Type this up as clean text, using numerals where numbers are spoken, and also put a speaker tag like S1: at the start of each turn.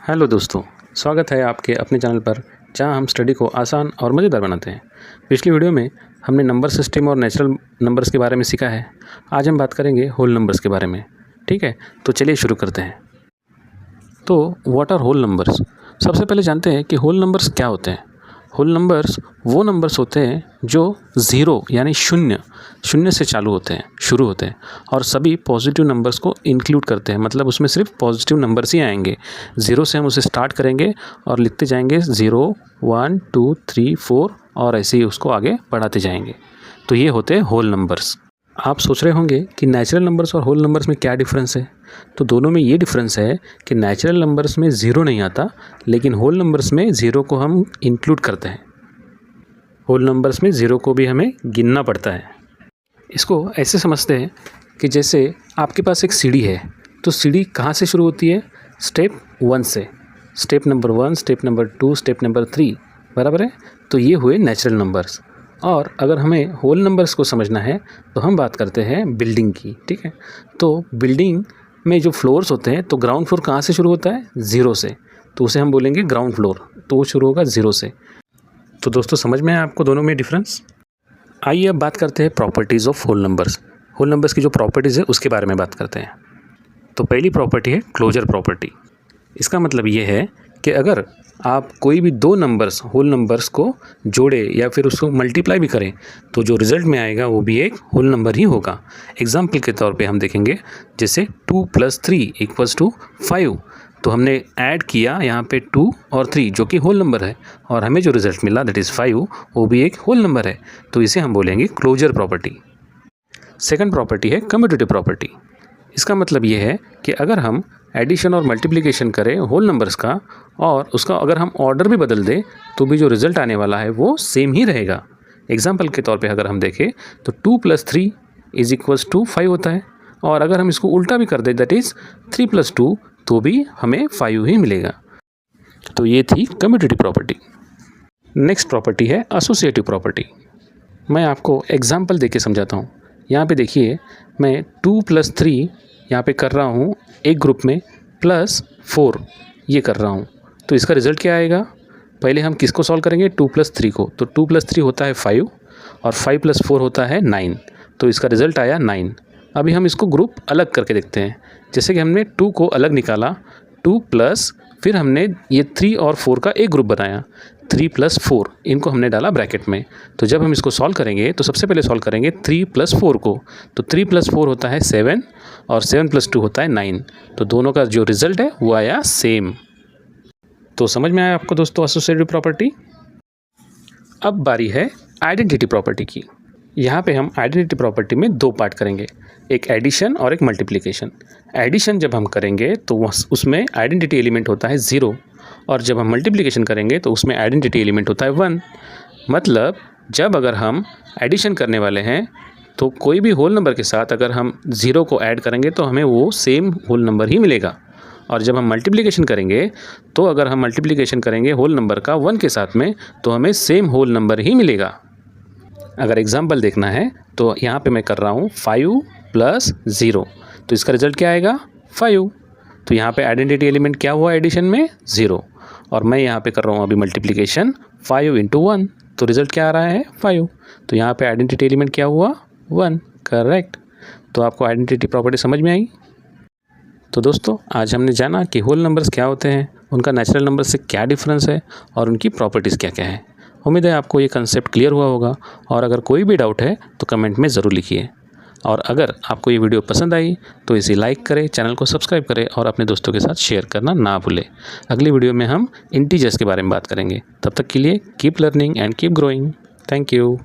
S1: Hello दोस्तों, स्वागत है आपके अपने चैनल पर जहां हम स्टडी को आसान और मज़ेदार बनाते हैं। पिछली वीडियो में हमने नंबर सिस्टम और नेचुरल नंबर्स के बारे में सीखा है। आज हम बात करेंगे होल नंबर्स के बारे में। ठीक है, तो चलिए शुरू करते हैं। तो व्हाट आर होल नंबर्स? सबसे पहले जानते हैं कि होल नंबर्स क्या होते हैं। होल नंबर्स वो नंबर्स होते हैं जो ज़ीरो यानी शून्य से शुरू होते हैं और सभी पॉजिटिव नंबर्स को इंक्लूड करते हैं। मतलब उसमें सिर्फ पॉजिटिव नंबर्स ही आएंगे। ज़ीरो से हम उसे स्टार्ट करेंगे और लिखते जाएंगे 0, 1, 2, 3, 4 और ऐसे ही उसको आगे बढ़ाते जाएंगे। तो ये होते हैं होल नंबर्स। आप सोच रहे होंगे कि नेचुरल नंबर्स और होल नंबर्स में क्या डिफरेंस है। तो दोनों में ये डिफरेंस है कि नेचुरल नंबर्स में ज़ीरो नहीं आता, लेकिन होल नंबर्स में ज़ीरो को हम इंक्लूड करते हैं। होल नंबर्स में ज़ीरो को भी हमें गिनना पड़ता है। इसको ऐसे समझते हैं कि जैसे आपके पास एक सीढ़ी है, तो सीढ़ी कहाँ से शुरू होती है? स्टेप 1 से। Step number 1, step number 2, step number 3, बराबर है। तो ये हुए नेचुरल नंबर्स। और अगर हमें होल नंबर्स को समझना है तो हम बात करते हैं बिल्डिंग की। ठीक है, तो बिल्डिंग में जो फ्लोर्स होते हैं, तो ग्राउंड फ्लोर कहाँ से शुरू होता है? ज़ीरो से। तो उसे हम बोलेंगे ग्राउंड फ्लोर। तो वो शुरू होगा ज़ीरो से। तो दोस्तों समझ में आया आपको दोनों में डिफरेंस? आइए अब बात करते हैं properties of whole numbers. Whole numbers की जो प्रॉपर्टीज़ है उसके बारे में बात करते हैं। तो पहली प्रॉपर्टी है क्लोजर प्रॉपर्टी। इसका मतलब ये है कि अगर आप कोई भी दो नंबर्स होल नंबर्स को जोड़े या फिर उसको मल्टीप्लाई भी करें, तो जो रिज़ल्ट में आएगा वो भी एक होल नंबर ही होगा। एग्जाम्पल के तौर पे हम देखेंगे, जैसे 2 + 3 = 5। तो हमने ऐड किया यहाँ पे 2 और 3 जो कि होल नंबर है, और हमें जो रिज़ल्ट मिला दैट इज़ 5, वो भी एक होल नंबर है। तो इसे हम बोलेंगे क्लोजर प्रॉपर्टी। सेकंड प्रॉपर्टी है कम्यूटेटिव प्रॉपर्टी। इसका मतलब ये है कि अगर हम एडिशन और मल्टीप्लिकेशन करें होल नंबर्स का, और उसका अगर हम ऑर्डर भी बदल दें, तो भी जो रिज़ल्ट आने वाला है वो सेम ही रहेगा। एग्जाम्पल के तौर पे अगर हम देखें तो 2 + 3 = 5 होता है, और अगर हम इसको उल्टा भी कर दें दैट इज़ 3 + 2, तो भी हमें 5 ही मिलेगा। तो ये थी कम्यूटेटिव प्रॉपर्टी। नेक्स्ट प्रॉपर्टी है एसोसिएटिव प्रॉपर्टी। मैं आपको एग्जाम्पल देके समझाता हूँ। यहाँ पे देखिए, मैं 2 + 3 यहाँ पे कर रहा हूँ एक ग्रुप में, +4 ये कर रहा हूँ। तो इसका रिज़ल्ट क्या आएगा? पहले हम किसको सॉल्व करेंगे? 2 + 3 को। तो 2 + 3 होता है 5 और 5 + 4 होता है 9। तो इसका रिज़ल्ट आया 9। अभी हम इसको ग्रुप अलग करके देखते हैं। जैसे कि हमने 2 को अलग निकाला, 2 प्लस, फिर हमने ये 3 और 4 का एक ग्रुप बनाया, 3 + 4, इनको हमने डाला ब्रैकेट में। तो जब हम इसको सॉल्व करेंगे तो सबसे पहले सॉल्व करेंगे 3 + 4 को। तो 3 + 4 होता है 7 और 7 + 2 होता है 9। तो दोनों का जो रिज़ल्ट है वो आया सेम। तो समझ में आया आपको दोस्तों एसोसिएटिव प्रॉपर्टी? अब बारी है आइडेंटिटी प्रॉपर्टी की। यहाँ पे हम आइडेंटिटी प्रॉपर्टी में दो पार्ट करेंगे, एक एडिशन और एक मल्टीप्लिकेशन। एडिशन जब हम करेंगे तो उसमें आइडेंटिटी एलिमेंट होता है 0, और जब हम मल्टीप्लिकेशन करेंगे तो उसमें आइडेंटिटी एलिमेंट होता है 1। मतलब जब अगर हम एडिशन करने वाले हैं तो कोई भी होल नंबर के साथ अगर हम 0 को ऐड करेंगे तो हमें वो सेम होल नंबर ही मिलेगा, और जब हम मल्टीप्लिकेशन करेंगे तो अगर हम मल्टीप्लिकेशन करेंगे होल नंबर का 1 के साथ में, तो हमें सेम होल नंबर ही मिलेगा। अगर एग्जाम्पल देखना है तो यहाँ पे मैं कर रहा हूँ 5 + 0, तो इसका रिज़ल्ट क्या आएगा? 5। तो यहाँ पे आइडेंटिटी एलिमेंट क्या हुआ एडिशन में? 0। और मैं यहाँ पे कर रहा हूँ अभी मल्टीप्लिकेशन 5 × 1, तो रिज़ल्ट क्या आ रहा है? 5। तो यहाँ पे आइडेंटिटी एलिमेंट क्या हुआ? 1। करेक्ट। तो आपको आइडेंटिटी प्रॉपर्टी समझ में आई? तो दोस्तों आज हमने जाना कि होल नंबर्स क्या होते हैं, उनका नेचुरल नंबर से क्या डिफरेंस है और उनकी प्रॉपर्टीज़ क्या क्या है। उम्मीद है आपको ये कंसेप्ट क्लियर हुआ होगा, और अगर कोई भी डाउट है तो कमेंट में ज़रूर लिखिए। और अगर आपको ये वीडियो पसंद आई तो इसे लाइक करें, चैनल को सब्सक्राइब करें और अपने दोस्तों के साथ शेयर करना ना भूलें। अगली वीडियो में हम इंटीजर्स के बारे में बात करेंगे। तब तक के लिए keep learning and keep growing. Thank you.